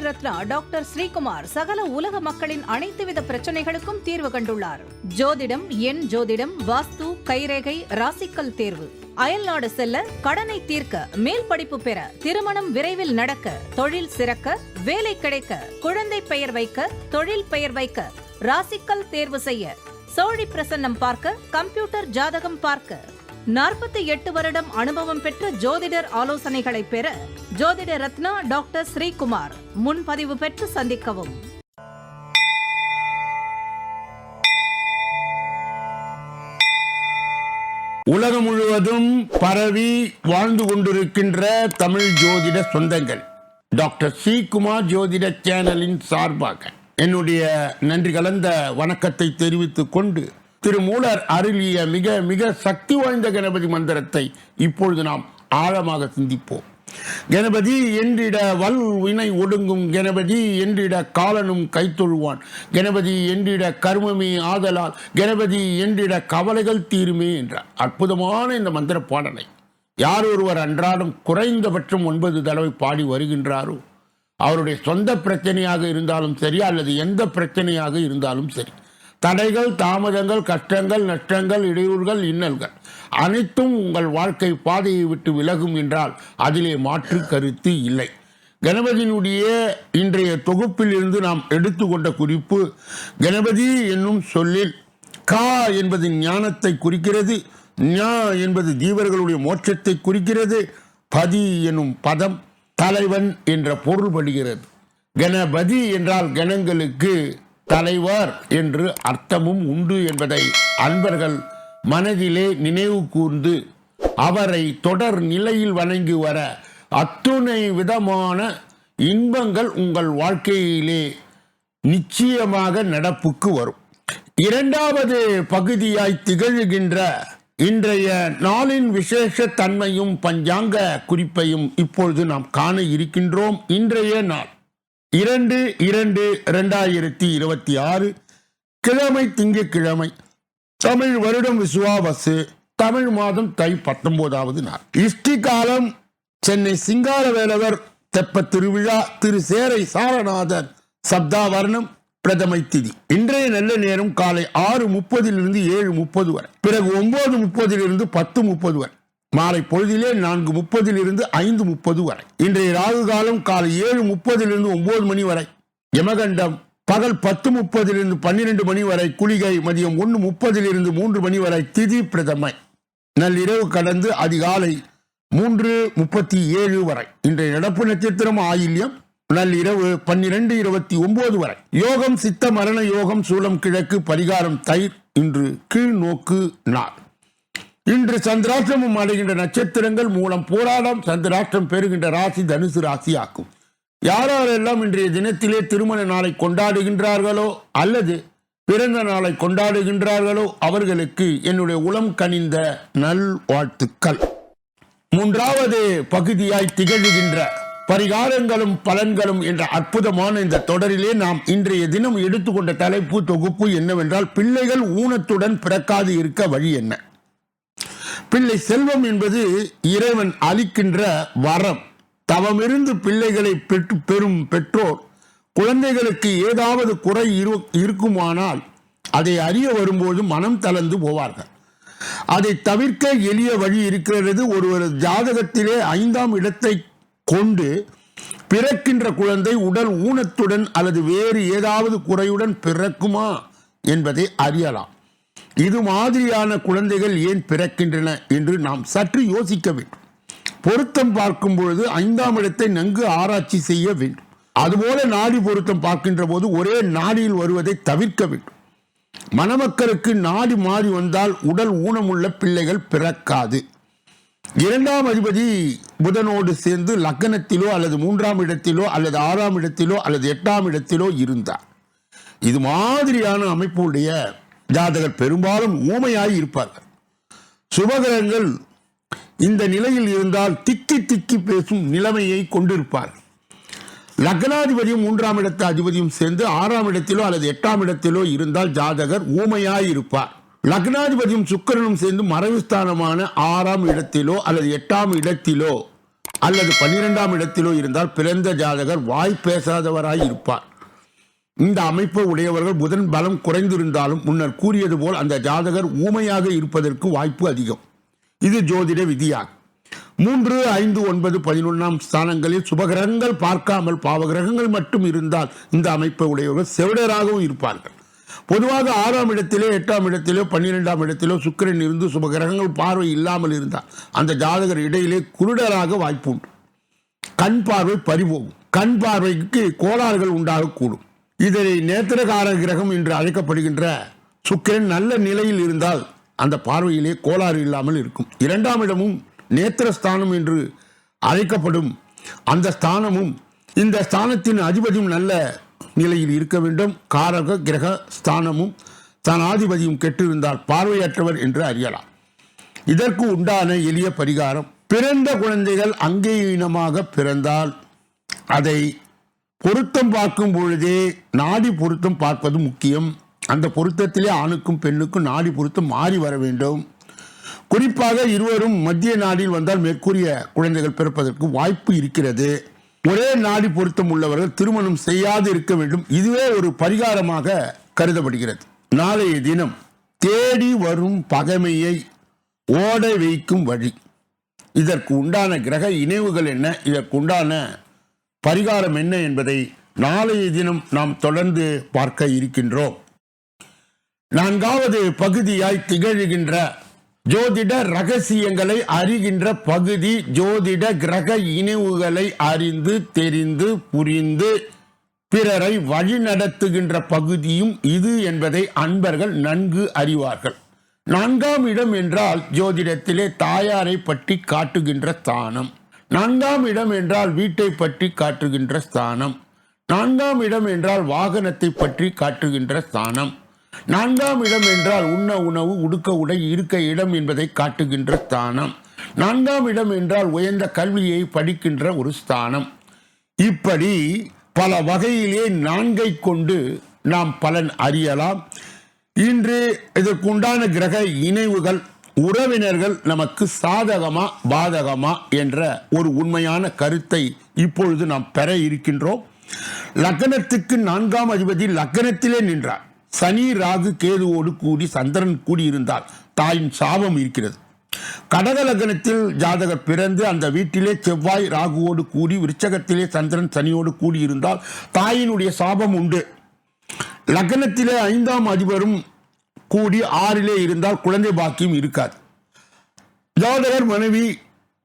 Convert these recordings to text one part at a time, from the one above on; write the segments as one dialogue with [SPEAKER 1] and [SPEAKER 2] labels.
[SPEAKER 1] Ratna doctor Sreekumar சகல உலக மக்களின் அனைத்து வித பிரச்சனைகளுக்கும் தீர்வு கண்டுள்ளார். ஜோதிடம், எண் ஜோதிடம், வாஸ்து, கைரேகை, ராசிக்கல் தேர்வு, அயல்நாடு செல்ல, கடனை தீர்க்க, மேல் படிப்பு பெற, திருமணம் விரைவில் நடக்க, தொழில் சிறக்க, வேலை கிடைக்க, குழந்தை பெயர் வைக்க, தொழில் பெயர் வைக்க, ராசிக்கல் தேர்வு செய்ய, சோழி பிரசன்னம் பார்க்க, கம்ப்யூட்டர் ஜாதகம் பார்க்க, 48 வருடம் அனுபவம் பெற்ற ஜோதிடர் ஆலோசனைகளை பெற ஜோதிட ரத்னா டாக்டர் ஸ்ரீகுமார். முன்பதிவு பெற்று சந்திக்கவும்.
[SPEAKER 2] உலகம் முழுவதும் பரவி வாழ்ந்து கொண்டிருக்கின்ற தமிழ் ஜோதிட சொந்தங்கள், டாக்டர் ஸ்ரீகுமார் ஜோதிட சேனலின் சார்பாக என்னுடைய நன்றி கலந்த வணக்கத்தை தெரிவித்துக் கொண்டு, திருமூலர் அருளிய மிக மிக சக்தி வாய்ந்த கணபதி மந்திரத்தை இப்பொழுது நாம் ஆழமாக சிந்திப்போம். கணபதி என்றிட வல் வினை ஒடுங்கும், கணபதி என்றிட காலனும் கைத்தொழுவான், கணபதி என்றிட கர்மமே ஆதலால், கணபதி என்றிட கவலைகள் தீருமே என்ற அற்புதமான இந்த மந்திர பாடலை யார் ஒருவர் அன்றாடம் குறைந்தபட்சம் 9 தடவை பாடி வருகின்றாரோ, அவருடைய சொந்த பிரச்சனையாக இருந்தாலும் சரி அல்லது எந்த பிரச்சனையாக இருந்தாலும் சரி, தடைகள், தாமதங்கள், கஷ்டங்கள், நஷ்டங்கள், இடையூறுகள், இன்னல்கள் அனைத்தும் உங்கள் வாழ்க்கை பாதையை விட்டு விலகும் என்றால் அதிலே மாற்று கருத்து இல்லை. கணபதியினுடைய இன்றைய தொகுப்பில் இருந்து நாம் எடுத்துக்கொண்ட குறிப்பு, கணபதி என்னும் சொல்லில் கா என்பது ஞானத்தை குறிக்கிறது, ஞா என்பது ஜீவர்களுடைய மோட்சத்தை குறிக்கிறது, பதி என்னும் பதம் தலைவன் என்ற பொருள்படுகிறது. கணபதி என்றால் கணங்களுக்கு தலைவர் என்று அர்த்தமும் உண்டு என்பதை அன்பர்கள் மனதிலே நினைவு கூர்ந்து அவரை தொடர் நிலையில் வணங்கி வர அத்துணை விதமான இன்பங்கள் உங்கள் வாழ்க்கையிலே நிச்சயமாக நடப்புக்கு வரும். இரண்டாவது பகுதியாய் திகழ்கின்ற இன்றைய நாளின் விசேஷ தன்மையும் பஞ்சாங்க குறிப்பையும் இப்பொழுது நாம் காண இருக்கின்றோம். இன்றைய நாள் 2/2/2026 கிழமை, திங்கட்கிழமை, தமிழ் வருடம் விசுவாவசு, தமிழ் மாதம் தை 19வது நாள். இஷ்டி காலம் சென்னை சிங்கார வேலவர் தெப்ப திருவிழா, திரு சேரை சாரநாதன் சப்தாவர்ணம், பிரதமை திதி. இன்றைய நல்ல நேரம் காலை 6:30 7:30 வரை, பிறகு 9:30 10:30 வரை, மாலை பொழுதிலே 4:30 5:30 வரை. இன்றைய ராகு காலம் காலை 7:30 9 மணி வரை, யமகண்டம் பகல் 10:30 12 மணி வரை, குளிகை மதியம் 1:30 3 மணி வரை, திதி பிரதமை நள்ளிரவு கடந்து அதிகாலை 3:37 வரை. இன்றைய நடப்பு நட்சத்திரம் ஆயில்யம், நள்ளிரவு 12:29 வரை. யோகம் சித்த மரண யோகம், சூலம் கிழக்கு, பரிகாரம் தயிர். இன்று கீழ் நோக்கு நாள். இன்று சந்திராஷ்டிரமம் அடைகின்ற நட்சத்திரங்கள் மூலம் போராடம், சந்திராஷ்டிரம் பெறுகின்ற ராசி தனுசு ராசி ஆக்கும். யாரெல்லாம் இன்றைய தினத்திலே திருமண நாளை கொண்டாடுகின்றார்களோ அல்லது பிறந்த நாளை கொண்டாடுகின்றார்களோ அவர்களுக்கு என்னுடைய உளம் கனிந்த நல் வாழ்த்துக்கள். மூன்றாவது பகுதியாய் திகழ்கின்ற பரிகாரங்களும் பலன்களும் என்ற அற்புதமான இந்த தொடரிலே நாம் இன்றைய தினம் எடுத்துக்கொண்ட தலைப்பு தொகுப்பு என்னவென்றால், பிள்ளைகள் ஊனத்துடன் பிறக்காது இருக்க வழி என்ன? பிள்ளை செல்வம் என்பது இறைவன் அளிக்கின்ற வரம். தவமிருந்து பிள்ளைகளை பெறும் பெற்றோர் குழந்தைகளுக்கு ஏதாவது குறை இருக்குமானால் அதை அறிய வரும்போது மனம் தளர்ந்து போவார்கள். அதை தவிர்க்க எளிய வழி இருக்கிறது. ஒருவர் ஜாதகத்திலே 5ஆம் இடத்தை கொண்டு பிறக்கின்ற குழந்தை உடல் ஊனத்துடன் அல்லது வேறு ஏதாவது குறையுடன் பிறக்குமா என்பதை அறியலாம். இது மாதிரியான குழந்தைகள் ஏன் பிறக்கின்றன என்று நாம் சற்று யோசிக்க வேண்டும். பொருத்தம் பார்க்கும் பொழுது 5ஆம் இடத்தை நன்கு ஆராய்ச்சி செய்ய வேண்டும். அதுபோல நாடி பொருத்தம் பார்க்கின்ற போது ஒரே நாடியில் வருவதை தவிர்க்க வேண்டும். மணமக்களுக்கு நாடி மாறி வந்தால் உடல் ஊனமுள்ள பிள்ளைகள் பிறக்காது. 2ஆம் அதிபதி புதனோடு சேர்ந்து லக்னத்திலோ அல்லது 3ஆம் இடத்திலோ அல்லது 6ஆம் இடத்திலோ அல்லது 8ஆம் இடத்திலோ இருந்தார். இது மாதிரியான அமைப்புடைய ஜாதகர் பெரும்பாலும் ஊமையாய் இருப்பார்கள். சுபகிரகங்கள் இந்த நிலையில் இருந்தால் திக்கி திக்கி பேசும் நிலைமையை கொண்டிருப்பார்கள். லக்னாதிபதியும் 3ஆம் இடத்து அதிபதியும் சேர்ந்து 6ஆம் இடத்திலோ அல்லது 8ஆம் இடத்திலோ இருந்தால் ஜாதகர் ஊமையாய் இருப்பார். லக்னாதிபதியும் சுக்கிரனும் சேர்ந்து மறைவுஸ்தானமான 6ஆம் இடத்திலோ அல்லது 8ஆம் இடத்திலோ அல்லது 12ஆம் இடத்திலோ இருந்தால் பிறந்த ஜாதகர் வாய் பேசாதவராய் இருப்பார். இந்த அமைப்பை உடையவர்கள் புதன் பலம் குறைந்திருந்தாலும் முன்னர் கூறியது போல் அந்த ஜாதகர் ஊமையாக இருப்பதற்கு வாய்ப்பு அதிகம். இது ஜோதிட விதியாகும். 3, 5, 9, 11ஆம் ஸ்தானங்களில் சுபகிரகங்கள் பார்க்காமல் பாவகிரகங்கள் மட்டும் இருந்தால் இந்த அமைப்பை உடையவர்கள் செவிடராகவும் இருப்பார்கள். பொதுவாக 6ஆம் இடத்திலே 8ஆம் இடத்திலோ 12ஆம் இடத்திலோ சுக்கிரன் இருந்து சுபகிரகங்கள் பார்வை இல்லாமல் இருந்தால் அந்த ஜாதகர் இடையிலே குருடராக வாய்ப்பு உண்டு. கண் பார்வை பறிபோகும். கண் பார்வைக்கு கோளாறுகள் உண்டாகக்கூடும். இதனை நேத்திரகார கிரகம் என்று அழைக்கப்படுகின்ற சுக்கிரன் நல்ல நிலையில் இருந்தால் அந்த பார்வையிலே கோளாறு இல்லாமல் இருக்கும். 2ஆம் இடமும் நேத்திரஸ்தானம் என்று அழைக்கப்படும் அந்த ஸ்தானமும் இந்த ஸ்தானத்தின் அதிபதியும் நல்ல நிலையில் இருக்க வேண்டும். காரக கிரக ஸ்தானமும் ஸ்தானாதிபதியும் கெட்டிருந்தால் பார்வையற்றவர் என்று அறியலாம். இதற்கு உண்டான எளிய பரிகாரம், பிறந்த குழந்தைகள் அங்கீனமாக பிறந்தால் அதை பொருத்தம் பார்க்கும் பொழுதே நாடி பொருத்தம் பார்ப்பது முக்கியம். அந்த பொருத்தத்திலே ஆணுக்கும் பெண்ணுக்கும் நாடி பொருத்தம் மாறி வர வேண்டும். குறிப்பாக இருவரும் மத்திய நாடில் வந்தால் மேற்கூறிய குழந்தைகள் பிறப்பதற்கு வாய்ப்பு இருக்கிறது. ஒரே நாடி பொருத்தம் உள்ளவர்கள் திருமணம் செய்யாது இருக்க வேண்டும். இதுவே ஒரு பரிகாரமாக கருதப்படுகிறது. நாளைய தினம் தேடி வரும் பகைமையை ஓட வைக்கும் வழி. இதற்கு உண்டான கிரக இணைவுகள் என்ன, இதற்கு உண்டான பரிகாரம் என்ன என்பதை நாளைய தினம் நாம் தொடர்ந்து பார்க்க இருக்கின்றோம். 4வது பகுதியாய் திகழ்கின்ற ஜோதிட ரகசியங்களை அறிகின்ற பகுதி ஜோதிட கிரக இணைவுகளை அறிந்து தெரிந்து புரிந்து பிறரை வழிநடத்துகின்ற பகுதியும் இது என்பதை அன்பர்கள் நன்கு அறிவார்கள். 4ஆம் இடம் என்றால் ஜோதிடத்திலே தாயாரை பற்றி காட்டுகின்ற ஸ்தானம். 4ஆம் இடம் என்றால் வீட்டை பற்றி காட்டுகின்ற ஸ்தானம். 4ஆம் இடம் என்றால் வாகனத்தை பற்றி காட்டுகின்ற ஸ்தானம். 4ஆம் இடம் என்றால் உண்ண உணவு உடுக்க உடை இருக்க இடம் என்பதை காட்டுகின்ற ஸ்தானம். 4ஆம் இடம் என்றால் உயர்ந்த கல்வியை படிக்கின்ற ஒரு ஸ்தானம். இப்படி பல வகையிலே 4ஐ கொண்டு நாம் பலன் அறியலாம். இன்று இதற்குண்டான கிரக இணைவுகள் உறவினர்கள் நமக்கு சாதகமா பாதகமா என்ற ஒரு உண்மையான கருத்தை இப்பொழுது நாம் பெற இருக்கின்றோம். லக்னத்துக்கு 4ஆம் அதிபதி லக்னத்திலே நின்றார். சனி ராகு கேதுவோடு கூடி சந்திரன் கூடியிருந்தால் தாயின் சாபம் இருக்கிறது. கடக லக்னத்தில் ஜாதகர் பிறந்து அந்த வீட்டிலே செவ்வாய் ராகுவோடு கூடி விருச்சகத்திலே சந்திரன் சனியோடு கூடியிருந்தால் தாயினுடைய சாபம் உண்டு. லக்னத்திலே 5ஆம் அதிபரும் கூடி 6லே இருந்தால் குழந்தை பாக்கியம் இருக்காது. ஜாதகர் மனைவி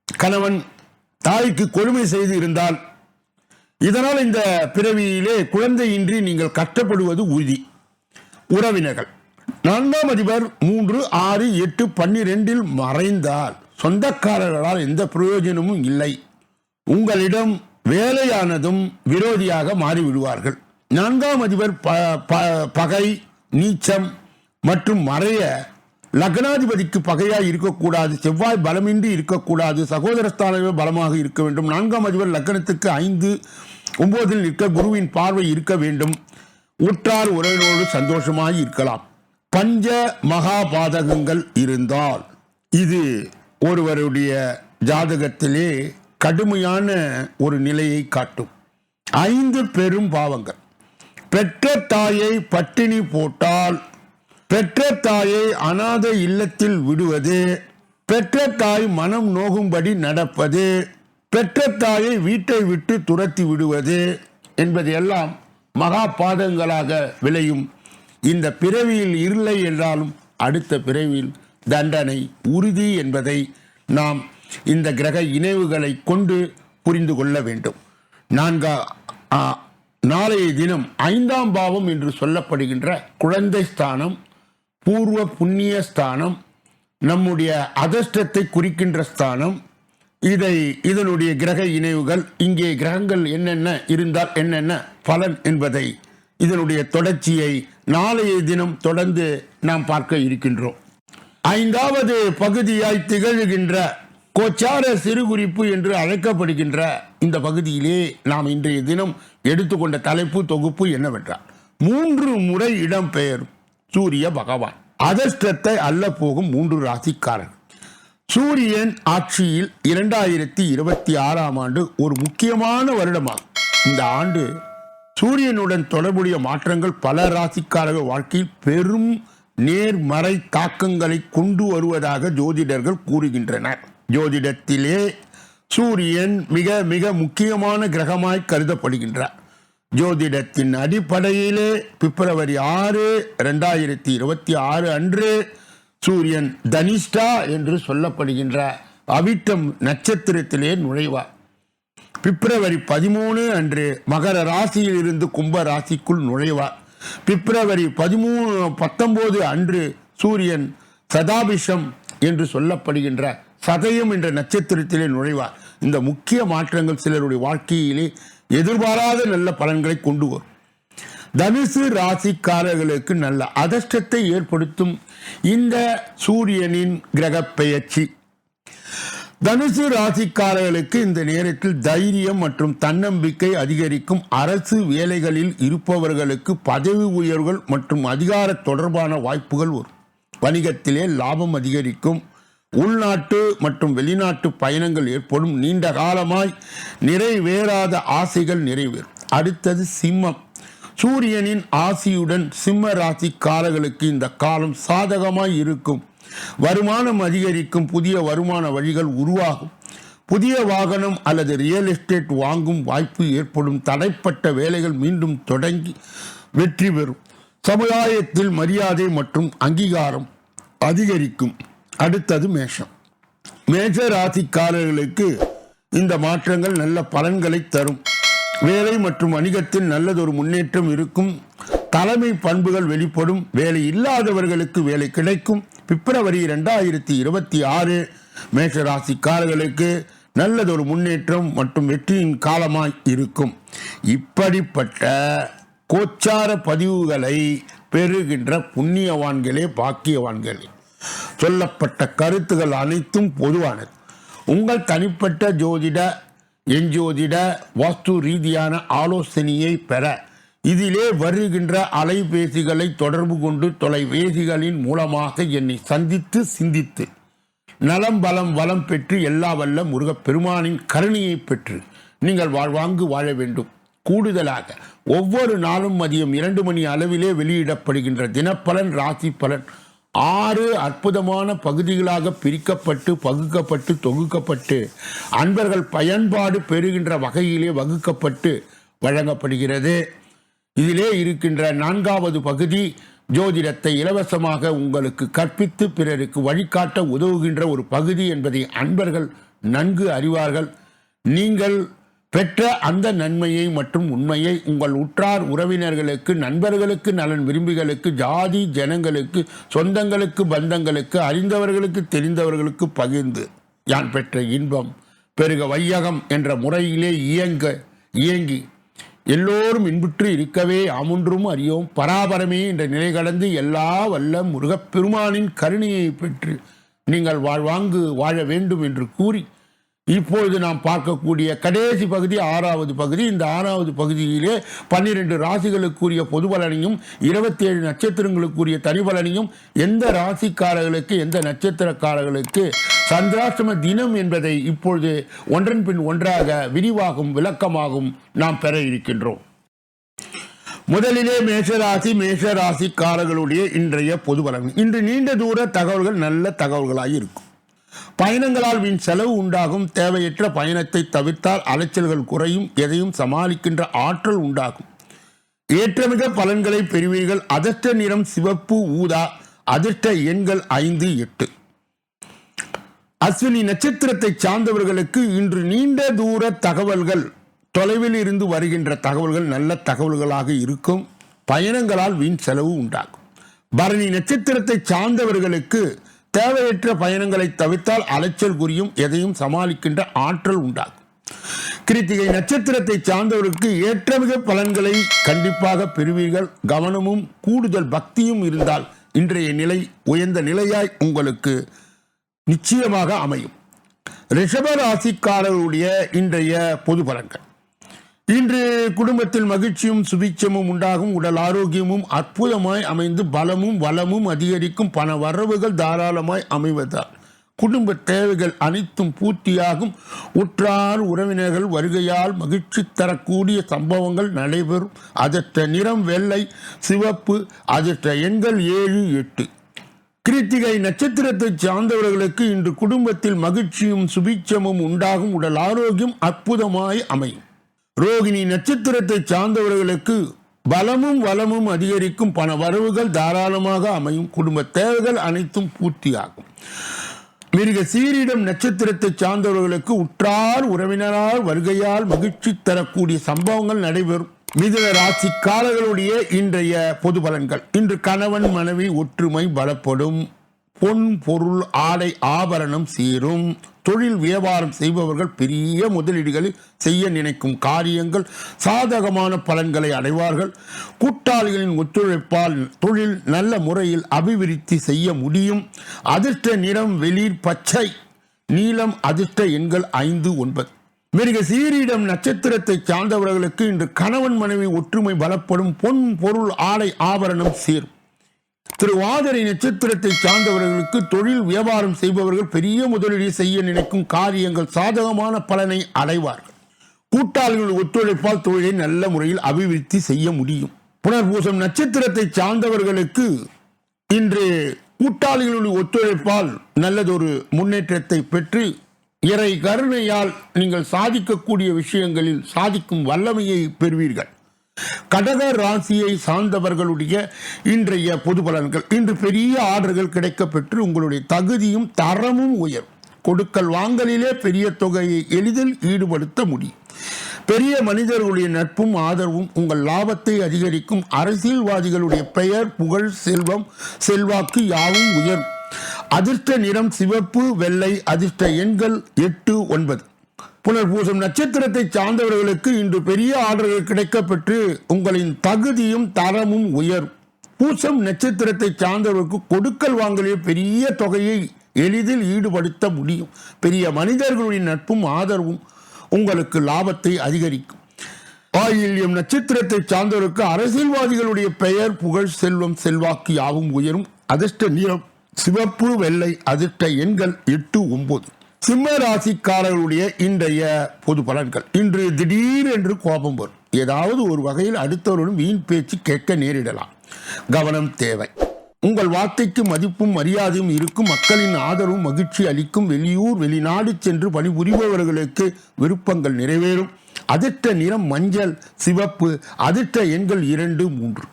[SPEAKER 2] கணவன் தாய்க்கு கொடுமை செய்து இருந்தால் இதனால் இந்த பிறவியிலே குழந்தையின்றி நீங்கள் கஷ்டப்படுவது உறுதி. உறவினர்கள் 4ஆம் அதிபர் 3, 6, 8, 12 மறைந்தால் சொந்தக்காரர்களால் எந்த பிரயோஜனமும் இல்லை. உங்களிடம் வேலையானதும் விரோதியாக மாறிவிடுவார்கள். 4ஆம் அதிபர் பகை நீச்சம் மற்றும் மறைய லக்னாதிபதிக்கு பகையாய் இருக்கக்கூடாது. செவ்வாய் பலமின்றி இருக்கக்கூடாது. சகோதரஸ்தானமே பலமாக இருக்க வேண்டும். 4ஆம் அதிபர் லக்னத்துக்கு 5, 9 நிற்க குருவின் பார்வை இருக்க வேண்டும். உற்றார் உறவினரோடு சந்தோஷமாய் இருக்கலாம். பஞ்ச மகாபாதகங்கள் இருந்தால் இது ஒருவருடைய ஜாதகத்திலே கடுமையான ஒரு நிலையை காட்டும். 5 பெரும் பாவங்கள். பெற்ற தாயை பட்டினி போட்டால், பெற்ற தாயை அநாத இல்லத்தில் விடுவது, பெற்ற தாய் மனம் நோகும்படி நடப்பது, பெற்ற தாயை வீட்டை விட்டு துரத்தி விடுவது என்பதையெல்லாம் மகா பாதகங்களாக விளையும். இந்த பிறவியில் இல்லை என்றாலும் அடுத்த பிறவியில் தண்டனை உறுதி என்பதை நாம் இந்த கிரக இணைவுகளை கொண்டு புரிந்து கொள்ள வேண்டும். நாளைய தினம் 5ஆம் பாவம் என்று சொல்லப்படுகின்ற குழந்தை ஸ்தானம், பூர்வ புண்ணிய ஸ்தானம், நம்முடைய அதிர்ஷ்டத்தை குறிக்கின்ற ஸ்தானம். இதனுடைய கிரக இணைவுகள், இங்கே கிரகங்கள் என்னென்ன இருந்தால் என்னென்ன பலன் என்பதை இதனுடைய தொடர்ச்சியை நாளைய தினம் தொடர்ந்து நாம் பார்க்க இருக்கின்றோம். 5வது பகுதியாய் திகழ்கின்ற கோச்சார சிறுகுறிப்பு என்று அழைக்கப்படுகின்ற இந்த பகுதியிலே நாம் இன்றைய தினம் எடுத்துக்கொண்ட தலைப்பு தொகுப்பு என்னவென்றால் 3 முறை இடம்பெயரும் சூரிய பகவான் அதிர்ஷ்டத்தை அல்ல போகும் 3 ராசிக்காரர்கள். சூரியன் ஆட்சியில் 2026ஆம் ஆண்டு ஒரு முக்கியமான வருடமாகும். இந்த ஆண்டு சூரியனுடன் தொடர்புடைய மாற்றங்கள் பல ராசிக்காரர்கள் வாழ்க்கையில் பெரும் நேர்மறை தாக்கங்களை கொண்டு வருவதாக ஜோதிடர்கள் கூறுகின்றனர். ஜோதிடத்திலே சூரியன் மிக மிக முக்கியமான கிரகமாய் கருதப்படுகின்றார். ஜோதிடத்தின் அடிப்படையிலே பிப்ரவரி 6, 2026 அன்று சூரியன் தனிஷ்டா என்று சொல்லப்படுகின்ற அவிட்டம் நட்சத்திரத்திலே நுழைவார். பிப்ரவரி 13 அன்று மகர ராசியில் இருந்து கும்ப ராசிக்குள் நுழைவார். பிப்ரவரி 19 அன்று சூரியன் சதாபிஷம் என்று சொல்லப்படுகின்ற சதயம் என்ற நட்சத்திரத்திலே நுழைவார். இந்த முக்கிய மாற்றங்கள் சிலருடைய வாழ்க்கையிலே எதிர்பாராத நல்ல பலன்களை கொண்டு வரும். தனுசு ராசிக்காரர்களுக்கு நல்ல அதிர்ஷ்டத்தை ஏற்படுத்தும் இந்த சூரியனின் கிரக பெயர்ச்சி. தனுசு ராசிக்காரர்களுக்கு இந்த நேரத்தில் தைரியம் மற்றும் தன்னம்பிக்கை அதிகரிக்கும். அரசு வேலைகளில் இருப்பவர்களுக்கு பதவி உயர்வுகள் மற்றும் அதிகார தொடர்பான வாய்ப்புகள் வரும். வணிகத்திலே லாபம் அதிகரிக்கும். உள்நாட்டு மற்றும் வெளிநாட்டு பயணங்கள் ஏற்படும். நீண்ட காலமாய் நிறைவேறாத ஆசைகள் நிறைவேறும். அடுத்தது சிம்மம். சூரியனின் ஆசியுடன் சிம்ம ராசிக்காரர்களுக்கு இந்த காலம் சாதகமாய் இருக்கும். வருமானம் அதிகரிக்கும். புதிய வருமான வழிகள் உருவாகும். புதிய வாகனம் அல்லது ரியல் எஸ்டேட் வாங்கும் வாய்ப்பு ஏற்படும். தடைப்பட்ட வேலைகள் மீண்டும் தொடங்கி வெற்றி பெறும். சமுதாயத்தில் மரியாதை மற்றும் அங்கீகாரம் அதிகரிக்கும். அடுத்தது மேஷம். மேஷ ராசிக்காரர்களுக்கு இந்த மாற்றங்கள் நல்ல பலன்களை தரும். வேலை மற்றும் வணிகத்தில் நல்லதொரு முன்னேற்றம் இருக்கும். தலைமை பண்புகள் வெளிப்படும். வேலை இல்லாதவர்களுக்கு வேலை கிடைக்கும். பிப்ரவரி 2026 மேஷ ராசிக்காரர்களுக்கு நல்லதொரு முன்னேற்றம் மற்றும் வெற்றியின் காலமாய் இருக்கும். இப்படிப்பட்ட கோச்சார பதிவுகளை பெறுகின்ற புண்ணியவான்களே பாக்கியவான்களே. சொல்லப்பட்ட கருத்துகள் அனைத்தும் பொதுவானது. உங்கள் தனிப்பட்ட ஜோதிட எஞ்சோதிட வாஸ்து ரீதியான ஆலோசனையை பெற இதிலே வருகின்ற அலைபேசிகளை தொடர்பு கொண்டு தொலைபேசிகளின் மூலமாக என்னை சந்தித்து சிந்தித்து நலம் பலம் வளம் பெற்று எல்லா வல்ல முருகப்பெருமானின் கருணையை பெற்று நீங்கள் வாழ்வாங்கு வாழ வேண்டும். கூடுதலாக ஒவ்வொரு நாளும் மதியம் 2 மணி அளவிலே வெளியிடப்படுகின்ற தினப்பலன் ராசி பலன் 6 அற்புதமான பகுதிகளாக பிரிக்கப்பட்டு பகுக்கப்பட்டு தொகுக்கப்பட்டு அன்பர்கள் பயன்பாடு பெறுகின்ற வகையிலே வகுக்கப்பட்டு வழங்கப்படுகிறது. இதிலே இருக்கின்ற 4வது பகுதி ஜோதிடத்தை இலவசமாக உங்களுக்கு கற்பித்து பிறருக்கு வழிகாட்ட உதவுகின்ற ஒரு பகுதி என்பதை அன்பர்கள் நன்கு அறிவார்கள். நீங்கள் பெற்ற அந்த நன்மையை மற்றும் உண்மையை உங்கள் உற்றார் உறவினர்களுக்கு, நண்பர்களுக்கு, நலன் விரும்பிகளுக்கு, ஜாதி ஜனங்களுக்கு, சொந்தங்களுக்கு, பந்தங்களுக்கு, அறிந்தவர்களுக்கு, தெரிந்தவர்களுக்கு பகிர்ந்து யான் பெற்ற இன்பம் பெருக வையகம் என்ற முறையிலே இயங்கி எல்லோரும் இன்புற்று இருக்கவே ஆமொன்றும் அறியோம் பராபரமே என்ற நிலை கடந்து எல்லா வல்ல முருகப்பெருமானின் கருணையை பெற்று நீங்கள் வாழ்வாங்கு வாழ வேண்டும் என்று கூறி இப்பொழுது நாம் பார்க்கக்கூடிய கடைசி பகுதி 6வது பகுதி. இந்த 6வது பகுதியிலே 12 ராசிகளுக்குரிய பொது பலனையும் 27 நட்சத்திரங்களுக்குரிய தனி பலனையும் எந்த ராசிக்காரர்களுக்கு எந்த நட்சத்திரக்காரர்களுக்கு சந்திராஷ்டம தினம் என்பதை இப்பொழுது ஒன்றன் பின் ஒன்றாக விரிவாகும் விளக்கமாகும் நாம் பெற இருக்கின்றோம். முதலிலே மேஷராசிக்காரர்களுடைய இன்றைய பொது பலன். இன்று நீண்ட தூர தகவல்கள் நல்ல தகவல்களாக இருக்கும். பயணங்களால் வீண் செலவு உண்டாகும். தேவையற்ற பயணத்தை தவிர்த்தால் அலைச்சல்கள் குறையும். எதையும் சமாளிக்கின்ற ஆற்றல் உண்டாகும். ஏற்றமிக பலன்களை பெறுவீர்கள். அதிர்ஷ்ட நிறம் சிவப்பு ஊதா. அதிர்ஷ்ட எண்கள் 5, 8. அஸ்வினி நட்சத்திரத்தை சார்ந்தவர்களுக்கு இன்று நீண்ட தூர தகவல்கள், தொலைவில் இருந்து வருகின்ற தகவல்கள் நல்ல தகவல்களாக இருக்கும். பயணங்களால் வீண் செலவு உண்டாகும். பரணி நட்சத்திரத்தை சார்ந்தவர்களுக்கு தேவையற்ற பயணங்களை தவிர்த்தால் அலைச்சல் குறியும். எதையும் சமாளிக்கின்ற ஆற்றல் உண்டாகும். கிருத்திகை நட்சத்திரத்தை சார்ந்தவர்களுக்கு ஏற்றமிக பலன்களை கண்டிப்பாக பெறுவீர்கள். கவனமும் கூடுதல் பக்தியும் இருந்தால் இன்றைய நிலை உயர்ந்த நிலையாய் உங்களுக்கு நிச்சயமாக அமையும். ரிஷப ராசிக்காரர்களுடைய இன்றைய பொது பலன்கள். இன்று குடும்பத்தில் மகிழ்ச்சியும் சுபிட்சமும் உண்டாகும். உடல் ஆரோக்கியமும் அற்புதமாய் அமைந்து பலமும் வளமும் அதிகரிக்கும். பண வரவுகள் தாராளமாய் அமைவதால் குடும்ப தேவைகள் அனைத்தும் பூர்த்தியாகும். உற்றார் உறவினர்கள் வருகையால் மகிழ்ச்சி தரக்கூடிய சம்பவங்கள் நடைபெறும். அதிர்ஷ்ட நிறம் வெள்ளை, சிவப்பு. அதிர்ஷ்ட எண்கள் 7, 8. கிருத்திகை நட்சத்திரத்தை சார்ந்தவர்களுக்கு இன்று குடும்பத்தில் மகிழ்ச்சியும் சுபிட்சமும் உண்டாகும். உடல் ஆரோக்கியம் அற்புதமாய் அமையும். ரோகிணி நட்சத்திரத்தை சார்ந்தவர்களுக்கு பலமும் வளமும் அதிகரிக்கும். பண வரவுகள் தாராளமாக அமையும். குடும்ப தேவைகள் அனைத்தும் பூர்த்தியாகும். மிருக சீரிடம் நட்சத்திரத்தை சார்ந்தவர்களுக்கு உற்றார் உறவினரால் வருகையால் மகிழ்ச்சி தரக்கூடிய சம்பவங்கள் நடைபெறும். மிதுன ராசிக்காரர்களுடைய இன்றைய பொது பலன்கள். இன்று கணவன் மனைவி ஒற்றுமை பலப்படும். பொன் பொருள் ஆடை ஆபரணம் சேரும். தொழில் வியாபாரம் செய்பவர்கள் பெரிய முதலீடுகளை செய்ய நினைக்கும் காரியங்கள் சாதகமான பலன்களை அடைவார்கள். கூட்டாளிகளின் ஒத்துழைப்பால் தொழில் நல்ல முறையில் அபிவிருத்தி செய்ய முடியும். அதிர்ஷ்ட நிறம் வெளிர் பச்சை, நீலம். அதிர்ஷ்ட எண்கள் 5, 9. மிருக சீரிடம் நட்சத்திரத்தை சார்ந்தவர்களுக்கு இன்று கணவன் மனைவி ஒற்றுமை பலப்படும். பொன் பொருள் ஆடை ஆபரணம் சேரும். திருவாதிரை நட்சத்திரத்தை சார்ந்தவர்களுக்கு தொழில் வியாபாரம் செய்பவர்கள் பெரிய முதலீடு செய்ய நினைக்கும் காரியங்கள் சாதகமான பலனை அடைவார்கள். கூட்டாளிகள் ஒத்துழைப்பால் தொழிலை நல்ல முறையில் அபிவிருத்தி செய்ய முடியும். புனர்பூசம் நட்சத்திரத்தை சார்ந்தவர்களுக்கு இன்று கூட்டாளிகளுடைய ஒத்துழைப்பால் நல்லதொரு முன்னேற்றத்தை பெற்று இறை கருணையால் நீங்கள் சாதிக்கக்கூடிய விஷயங்களில் சாதிக்கும் வல்லமையை பெறுவீர்கள். கடக ராசியை சார்ந்தவர்களுடைய இன்றைய பொது பலன்கள். இன்று பெரிய ஆர்டர்கள் கிடைக்கப்பெற்று உங்களுடைய தகுதியும் தரமும் உயரும். கொடுக்கல் வாங்கலிலே பெரிய தொகையை எளிதில் ஈடுபடுத்த முடியும். பெரிய மனிதர்களுடைய நட்பும் ஆதரவும் உங்கள் லாபத்தை அதிகரிக்கும். அரசியல்வாதிகளுடைய பெயர் புகழ் செல்வம் செல்வாக்கு யாவும் உயரும். அதிர்ஷ்ட நிறம் சிவப்பு வெள்ளை. அதிர்ஷ்ட எண்கள் 8, 9. புனர்பூசம் நட்சத்திரத்தை சார்ந்தவர்களுக்கு இன்று பெரிய ஆர்டர்கள் கிடைக்கப்பெற்று உங்களின் தகுதியும் தரமும் உயரும். பூசம் நட்சத்திரத்தை சார்ந்தவர்களுக்கு கொடுக்கல் வாங்கலில் பெரிய தொகையை எளிதில் ஈடுபடுத்த முடியும். பெரிய மனிதர்களுடைய நட்பும் ஆதரவும் உங்களுக்கு லாபத்தை அதிகரிக்கும். ஆயில்யம் நட்சத்திரத்தை சார்ந்தவருக்கு அரசியல்வாதிகளுடைய பெயர் புகழ் செல்வம் செல்வாக்கு யாவும் உயரும். அதிர்ஷ்ட நிறம் சிவப்பு வெள்ளை. அதிர்ஷ்ட எண்கள் 8, 9. சிம்ம ராசிக்காரர்களுடைய இன்றைய பொது பலன்கள். இன்று திடீரென்று கோபம் வரும். ஏதாவது ஒரு வகையில் அடுத்தவருடன் வீண் பேச்சு கேட்க நேரிடலாம். கவனம் தேவை. உங்கள் வார்த்தைக்கு மதிப்பும் மரியாதையும் இருக்கும். மக்களின் ஆதரவும் மகிழ்ச்சி அளிக்கும். வெளியூர் வெளிநாடு சென்று பணிபுரிபவர்களுக்கு விருப்பங்கள் நிறைவேறும். அதிர்ஷ்ட நிறம் மஞ்சள் சிவப்பு. அதிர்ஷ்ட எண்கள் 2, 3.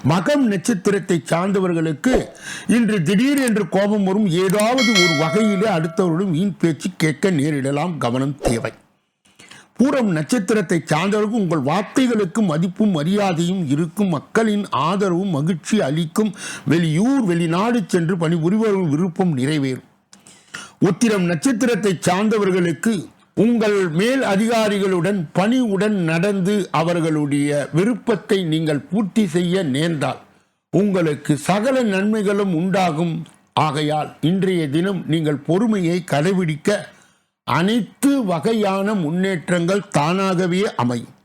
[SPEAKER 2] மகம் நட்சத்திரத்தை சார்ந்தவர்களுக்கு இன்று திடீர் என்று கோபம் வரும். ஏதாவது ஒரு வகையிலே அடுத்தவருடன் வீண் பேச்சு கேட்க நேரிடலாம். கவனம் தேவை. பூரம் நட்சத்திரத்தை சார்ந்தவர்கள் உங்கள் வார்த்தைகளுக்கு மதிப்பும் மரியாதையும் இருக்கும். மக்களின் ஆதரவும் மகிழ்ச்சி அளிக்கும். வெளியூர் வெளிநாடு சென்று பணிபுரிபவர்கள் விருப்பம் நிறைவேறும். உத்திரம் நட்சத்திரத்தை சார்ந்தவர்களுக்கு உங்கள் மேல் அதிகாரிகளுடன் பணிவுடன் நடந்து அவர்களுடைய விருப்பத்தை நீங்கள் பூர்த்தி செய்ய நேர்ந்தால் உங்களுக்கு சகல நன்மைகளும் உண்டாகும். ஆகையால் இன்றைய தினம் நீங்கள் பொறுமையை கடைபிடிக்க அனைத்து வகையான முன்னேற்றங்கள் தானாகவே அமையும்.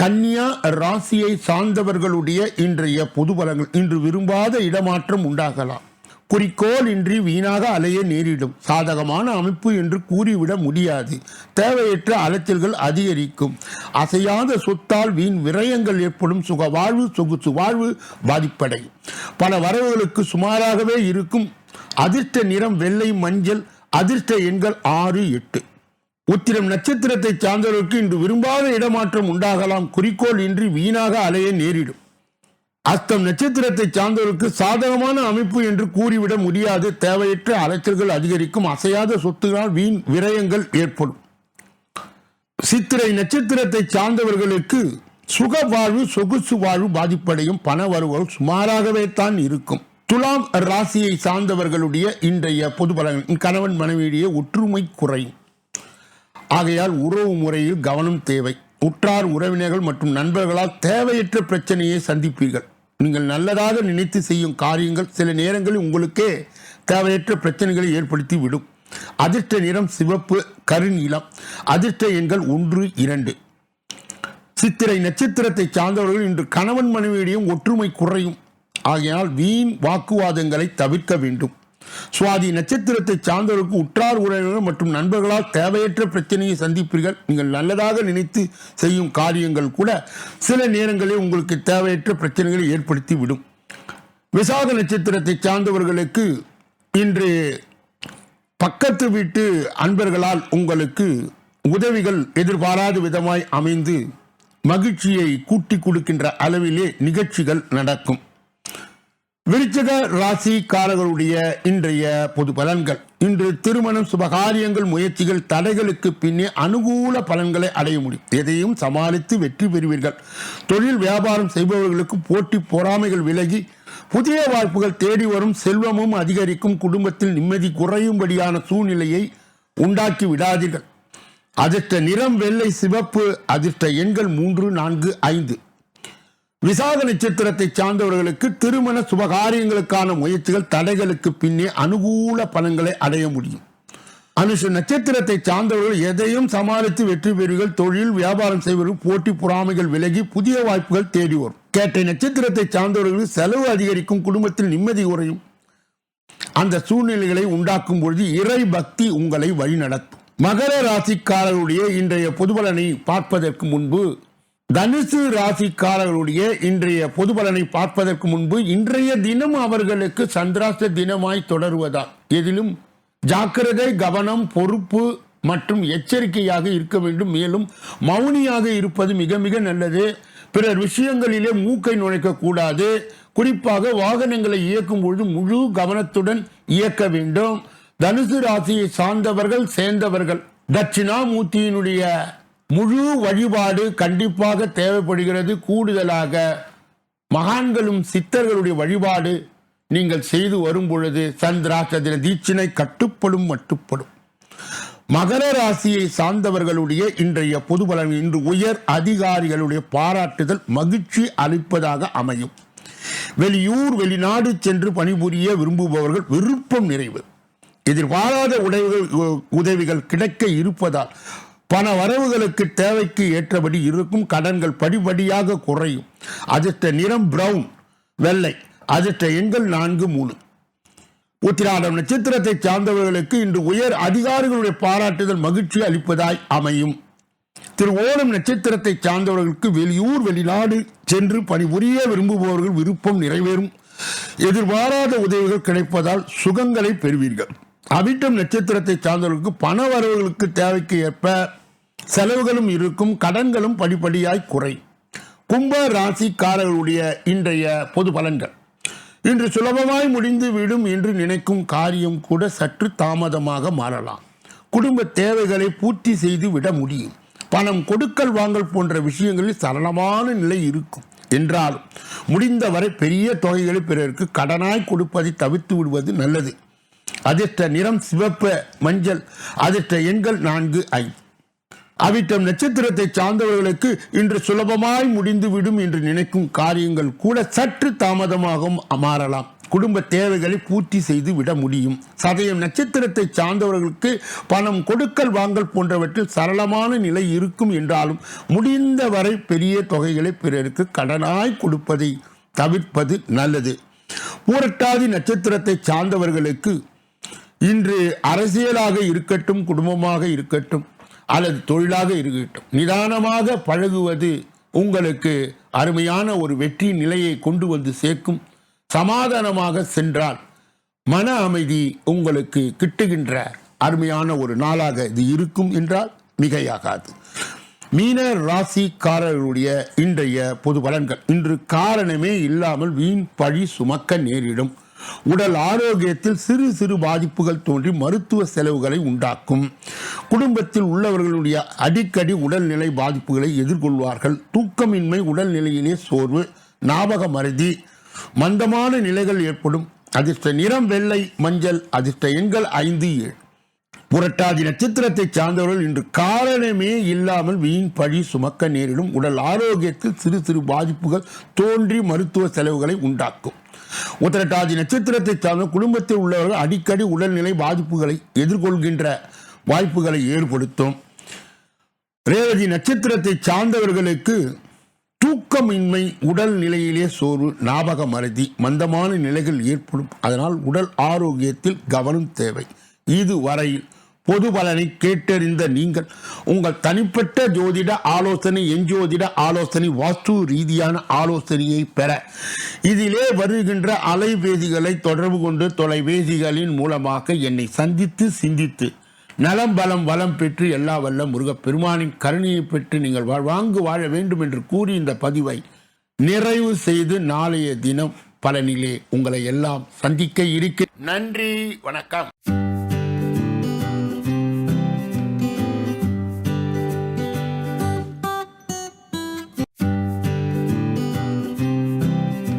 [SPEAKER 2] கன்னியா ராசியை சார்ந்தவர்களுடைய இன்றைய பொது பலன்கள். இன்று விரும்பாத இடமாற்றம் உண்டாகலாம். குறிக்கோள் இன்றி வீணாக அலைய நேரிடும். சாதகமான அமைப்பு என்று கூறிவிட முடியாது. தேவையற்ற அலைச்சல்கள் அதிகரிக்கும். அசையாத சொத்தால் வீண் விரயங்கள் ஏற்படும். சுக வாழ்வு சொகுசு வாழ்வு பாதிப்படையும். பல வரவுகளுக்கு சுமாராகவே இருக்கும். அதிர்ஷ்ட நிறம் வெள்ளை மஞ்சள். அதிர்ஷ்ட எண்கள் 6, 8. உத்திரம் நட்சத்திரத்தை சார்ந்தவர்களுக்கு இன்று விரும்பாத இடமாற்றம் உண்டாகலாம். குறிக்கோள் இன்றி வீணாக அலைய நேரிடும். அஸ்தம் நட்சத்திரத்தை சார்ந்தவருக்கு சாதகமான அமைப்பு என்று கூறிவிட முடியாது. தேவையற்ற அலைச்சல்கள் அதிகரிக்கும். அசையாத சொத்துகளால் வீண் விரயங்கள் ஏற்படும். சித்திரை நட்சத்திரத்தை சார்ந்தவர்களுக்கு சுக வாழ்வு சொகுசு வாழ்வு பாதிப்படையும். பண வரவுகள் சுமாராகவே தான் இருக்கும். துலாம் ராசியை சார்ந்தவர்களுடைய இன்றைய பொது பலன்கள். கணவன் மனைவியிடையே ஒற்றுமை குறையும். ஆகையால் உறவு முறையில் கவனம் தேவை. உற்றார் உறவினர்கள் மற்றும் நண்பர்களால் தேவையற்ற பிரச்சனையை சந்திப்பீர்கள். நீங்கள் நல்லதாக நினைத்து செய்யும் காரியங்கள் சில நேரங்களில் உங்களுக்கே தேவையற்ற பிரச்சனைகளை ஏற்படுத்தி விடும். அதிர்ஷ்ட நிறம் சிவப்பு கருநீலம். அதிர்ஷ்ட எண்கள் 1, 2. சித்திரை நட்சத்திரத்தை சார்ந்தவர்கள் இன்று கணவன் மனைவியிடையும் ஒற்றுமை குறையும். ஆகையால் வீண் வாக்குவாதங்களை தவிர்க்க வேண்டும். சுவாதி நட்சத்திரத்தை சார்ந்தவர்களுக்கு உற்றார் உறவினர்கள் மற்றும் நண்பர்களால் தேவையற்ற பிரச்சனையை சந்திப்பீர்கள். நீங்கள் நல்லதாக நினைத்து செய்யும் காரியங்கள் கூட சில நேரங்களில் உங்களுக்கு தேவையற்ற பிரச்சனைகளை ஏற்படுத்தி விடும். விசாக நட்சத்திரத்தை சார்ந்தவர்களுக்கு இன்று பக்கத்து வீட்டு அன்பர்களால் உங்களுக்கு உதவிகள் எதிர்பாராத விதமாய் அமைந்து மகிழ்ச்சியை கூட்டி கொடுக்கின்ற அளவிலே நிகழ்ச்சிகள் நடக்கும். விருச்சிக ராசிக்காரர்களுடைய இன்றைய பொது பலன்கள். இன்று திருமணம், சுபகாரியங்கள், முயற்சிகள், தடைகளுக்கு பின்னே அனுகூல பலன்களை அடைய முடியும். எதையும் சமாளித்து வெற்றி பெறுவீர்கள். தொழில் வியாபாரம் செய்பவர்களுக்கு போட்டி பொறாமைகள் விலகி புதிய வாய்ப்புகள் தேடி வரும். செல்வமும் அதிகரிக்கும். குடும்பத்தில் நிம்மதி குறையும்படியான சூழ்நிலையை உண்டாக்கி விடாதீர்கள். அதிர்ஷ்ட நிறம் வெள்ளை, சிவப்பு. அதிர்ஷ்ட எண்கள் 3, 4, 5. விசாக நட்சத்திரத்தை சார்ந்தவர்களுக்கு திருமண சுபகாரியங்களுக்கான முயற்சிகள் தடைகளுக்கு பின்னே அனுகூல பலன்களை அடைய முடியும். அனுஷ நட்சத்திரத்தை சார்ந்தவர்கள் எதையும் சமாளித்து வெற்றி பெறுவீர்கள். தொழில் வியாபாரம் செய்வர்கள் போட்டி பொறாமைகள் விலகி புதிய வாய்ப்புகள் தேடி வரும். கேட்டை நட்சத்திரத்தை சார்ந்தவர்கள் செலவு அதிகரிக்கும். குடும்பத்தில் நிம்மதி குறையும். அந்த சூழ்நிலைகளை உண்டாக்கும் பொழுது இறை பக்தி உங்களை வழிநடத்தும். மகர ராசிக்காரர்களுடைய இன்றைய பொதுபலனை பார்ப்பதற்கு முன்பு தனுசு ராசிக்காரர்களுடைய இன்றைய பொது பலனை பார்ப்பதற்கு முன்பு இன்றைய தினம் அவர்களுக்கு சந்திராஷ்ட தினமாய் தொடருவதால் எதிலும் ஜாக்கிரதை, கவனம், பொறுப்பு மற்றும் எச்சரிக்கையாக இருக்க வேண்டும். மேலும் மௌனியாக இருப்பது மிக மிக நல்லது. பிறர் விஷயங்களிலே மூக்கை நுழைக்க கூடாது. குறிப்பாக வாகனங்களை இயக்கும் பொழுது முழு கவனத்துடன் இயக்க வேண்டும். தனுசு ராசியை சார்ந்தவர்கள் சேர்ந்தவர்கள் தட்சிணாமூர்த்தியினுடைய முழு வழிபாடு கண்டிப்பாக தேவைப்படுகிறது. கூடுதலாக மகான்களும் சித்தர்களுடைய வழிபாடு நீங்கள் செய்து வரும் பொழுது சந்திராஷ்ட தின தீட்சிணை கட்டுப்படும் மட்டுப்படும். மகர ராசியை சார்ந்தவர்களுடைய இன்றைய பொது பலன். இன்று உயர் அதிகாரிகளுடைய பாராட்டுதல் மகிழ்ச்சி அளிப்பதாக அமையும். வெளியூர் வெளிநாடு சென்று பணிபுரிய விரும்புபவர்கள் விருப்பம் நிறைவு. எதிர்பாராத உதவிகள் கிடைக்க இருப்பதால் பண வரவுகளுக்கு தேவைக்கு ஏற்றபடி இருக்கும். கடன்கள் படிப்படியாக குறையும். அதிர்ஷ்ட நிறம் பிரவுன், வெள்ளை. அதிர்ஷ்ட எண்கள் 4, 3. உத்திராடம் நட்சத்திரத்தை சார்ந்தவர்களுக்கு இன்று உயர் அதிகாரிகளுடைய பாராட்டுதல் மகிழ்ச்சி அளிப்பதாய் அமையும். திருவோணம் நட்சத்திரத்தை சார்ந்தவர்களுக்கு வெளியூர் வெளிநாடு சென்று பணிபுரிய விரும்புபவர்கள் விருப்பம் நிறைவேறும். எதிர்பாராத உதவிகள் கிடைப்பதால் சுகங்களை பெறுவீர்கள். அவிட்டம் நட்சத்திரத்தை சார்ந்தவர்களுக்கு பண வரவுகளுக்கு தேவைக்கு ஏற்ப செலவுகளும் இருக்கும். கடன்களும் படிப்படியாய் குறையும். கும்ப ராசிக்காரர்களுடைய இன்றைய பொது பலன்கள். இன்று சுலபமாய் முடிந்து விடும் என்று நினைக்கும் காரியம் கூட சற்று தாமதமாக மாறலாம். குடும்ப தேவைகளை பூர்த்தி செய்து விட முடியும். பணம் கொடுக்கல் வாங்கல் போன்ற விஷயங்களில் சரளமான நிலை இருக்கும் என்றாலும் முடிந்தவரை பெரிய தொகைகளை பிறருக்கு கடனாய் கொடுப்பதை தவிர்த்து விடுவது நல்லது. அதிர்ஷ்ட நிறம் சிவப்பு, மஞ்சள். அதிர்ஷ்ட எண்கள் 4, 5. அவிட்டம் நட்சத்திரத்தை சார்ந்தவர்களுக்கு இன்று சுலபமாய் முடிந்து விடும் என்று நினைக்கும் காரியங்கள் கூட சற்று தாமதமாக மாறலாம். குடும்ப தேவைகளை பூர்த்தி செய்து விட முடியும். சதயம் நட்சத்திரத்தை சார்ந்தவர்களுக்கு பணம் கொடுக்கல் வாங்கல் போன்றவற்றில் சரளமான நிலை இருக்கும் என்றாலும் முடிந்தவரை பெரிய தொகைகளை பிறருக்கு கடனாய் கொடுப்பதை தவிர்ப்பது நல்லது. பூரட்டாதி நட்சத்திரத்தை சார்ந்தவர்களுக்கு இன்று அரசியலாக இருக்கட்டும், குடும்பமாக இருக்கட்டும் அல்லது தொழிலாக இருக்கட்டும், நிதானமாக பழகுவது உங்களுக்கு அருமையான ஒரு வெற்றி நிலையை கொண்டு வந்து சேர்க்கும். சமாதானமாக சென்றால் மன அமைதி உங்களுக்கு கிட்டுகின்ற அருமையான ஒரு நாளாக இது இருக்கும் என்றால் மிகையாகாது. மீன ராசிக்காரர்களுடைய இன்றைய பொது பலன்கள். இன்று காரணமே இல்லாமல் வீண் பழி சுமக்க நேரிடும். உடல் ஆரோக்கியத்தில் சிறு சிறு பாதிப்புகள் தோன்றி மருத்துவ செலவுகளை உண்டாக்கும். குடும்பத்தில் உள்ளவர்களுடைய அடிக்கடி உடல்நிலை பாதிப்புகளை எதிர்கொள்வார்கள். தூக்கமின்மை, உடல்நிலையிலே சோர்வு, ஞாபக மறதி, மந்தமான நிலைகள் ஏற்படும். அதிர்ஷ்ட நிறம் வெள்ளை, மஞ்சள். அதிர்ஷ்ட எண்கள் 5, 7. புரட்டாதி நட்சத்திரத்தை சார்ந்தவர்கள் இன்று காரணமே இல்லாமல் வீண் பழி சுமக்க நேரிடும். உடல் ஆரோக்கியத்தில் சிறு சிறு பாதிப்புகள் தோன்றி மருத்துவ செலவுகளை உண்டாக்கும். உத்திரட்டாதி நட்சத்திரத்தை சார்ந்த குடும்பத்தில் உள்ளவர்கள் அடிக்கடி உடல்நிலை பாதிப்புகளை எதிர்கொள்கின்ற வாய்ப்புகளை ஏற்படுத்தும். ரேவதி நட்சத்திரத்தை சார்ந்தவர்களுக்கு தூக்கமின்மை, உடல் நிலையிலே சோர்வு, ஞாபக மறதி, மந்தமான நிலைகள் ஏற்படும். அதனால் உடல் ஆரோக்கியத்தில் கவனம் தேவை. இதுவரையில் பொது பலனை கேட்டறிந்த நீங்கள் உங்கள் தனிப்பட்ட ஜோதிட ஆலோசனை, எஞ்சோதிட ஆலோசனை, வாஸ்து ரீதியான ஆலோசனையை பெற இதிலே வருகின்ற அலைபேசிகளை தொடர்பு கொண்டு தொலைபேசிகளின் மூலமாக என்னை சந்தித்து சிந்தித்து நலம் பலம் வளம் பெற்று எல்லா வல்ல முருகப்பெருமானின் கருணையை பெற்று நீங்கள் வாழ்வாங்கு வாழ வேண்டும் என்று கூறி இந்த பதிவை நிறைவு செய்து நாளைய தினம் பலனிலே உங்களை எல்லாம் சந்திக்க இருக்கிறேன். நன்றி, வணக்கம்.